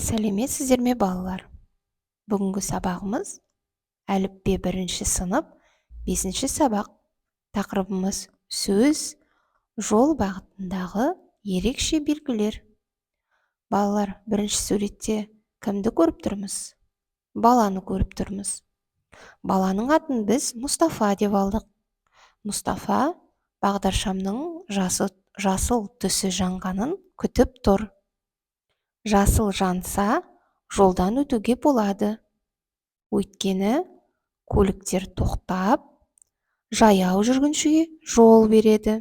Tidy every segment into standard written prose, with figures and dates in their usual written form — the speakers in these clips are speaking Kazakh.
Сәлеметсіздер ме балалар? Бүгінгі сабағымыз әліппе 1-ші сынып 5-ші сабақ. Тақырыбымыз сөз, жол бағытындағы ерекше белгілер. Балалар, 1-ші суретте кімді көріп тұрмыз? Баланы көріп тұрмыз. Баланың атын біз Мұстафа деп алдық. Мұстафа бағдаршамның жасыл түсі жанғанын күтіп тұр. Жасыл жанса, жолдан өтуге болады. Өйткені көліктер тоқтап, жаяу жүргіншіге жол береді.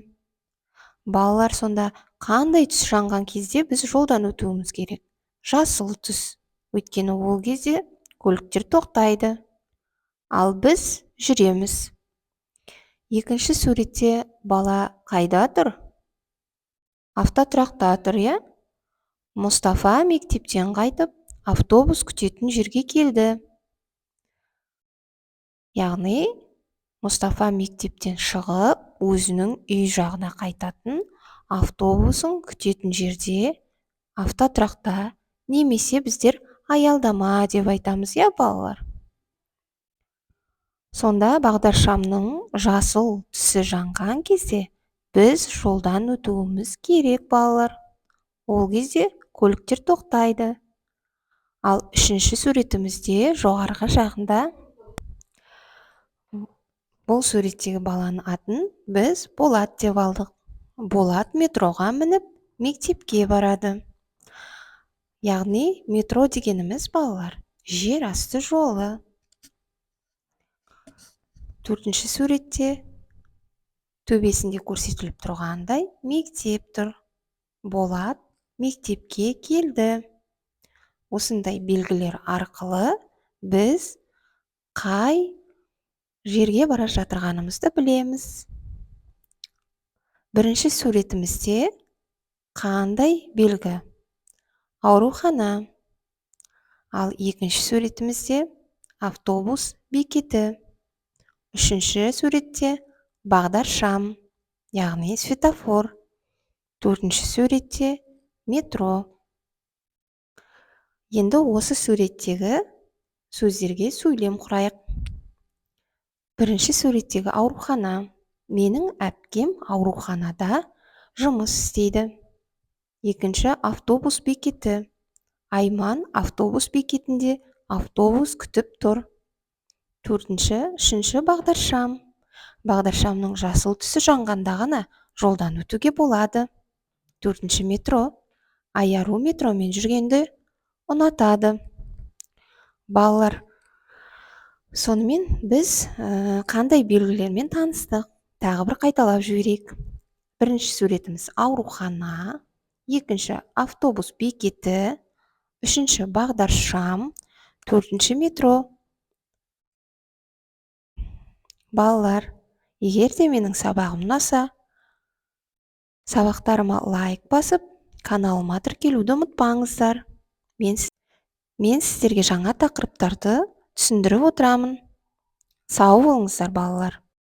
Балалар, сонда қандай түс жанған кезде біз жолдан өтуіміз керек? Жасыл түс. Өйткені ол кезде көліктер тоқтайды. Ал біз жүреміз. 2-ші суретте бала қайда тұр? Автотұрақта тұр, иә? Мұстафа мектептен қайтып, автобус күтетін жерге келді. Яғни, Мұстафа мектептен шығып, өзінің үй жағына қайтатын автобусын күтетін жерде, автотұрақта, немесе біздер аялдама деп айтамыз, иә балалар? Сонда бағдаршамның жасыл түсі жанған кезде біз жолдан өтуіміз керек, балалар. Ол кезде көліктер тоқтайды. Ал 3-ші суретімізде жоғарғы жағында бұл суреттегі баланың атын біз Болат деп алдық. Болат метроға мініп, мектепке барады. Яғни, метро дегеніміз, балалар, жер асты жолы. 4-ші суретте төбесінде көрсетіліп тұрғандай мектеп тұр. Болат мектепке келді. Осындай белгілер арқылы біз қай жерге бара жатырғанымызды білеміз. 1-ші суретімізде қандай белгі? Аурухана. Ал 2-ші суретімізде автобус бекеті. 3-ші суретте бағдаршам, яғни светофор. 4-ші суретте метро. Енді осы суреттегі сөздерге сөйлем құрайық. 1-ші суреттегі аурухана. Менің әпкем ауруханада жұмыс істейді. 2-ші автобус бекеті. Айман автобус бекетінде автобус күтіп тұр. 4-ші, 3-ші бағдаршам. Бағдаршамның жасыл түсі жанғанда ғана жолдан өтуге болады. 4-ші метро. Аяру метромен жүргенді ұнатады. Балалар, сонымен біз қандай белгілермен таныстық? Тағы бір қайталап жіберейік. 1-ші суретіміз аурухана, 2-ші автобус бекеті, 3-ші бағдаршам, 4-ші метро. Балалар, егер де менің сабағым ұнаса, сабақтарыма лайк басып, каналыма тіркелуді ұмытпаңыздар. Мен сіздерге жаңа тақырыптарды түсіндіріп отырамын. Сау болыңыздар, балалар.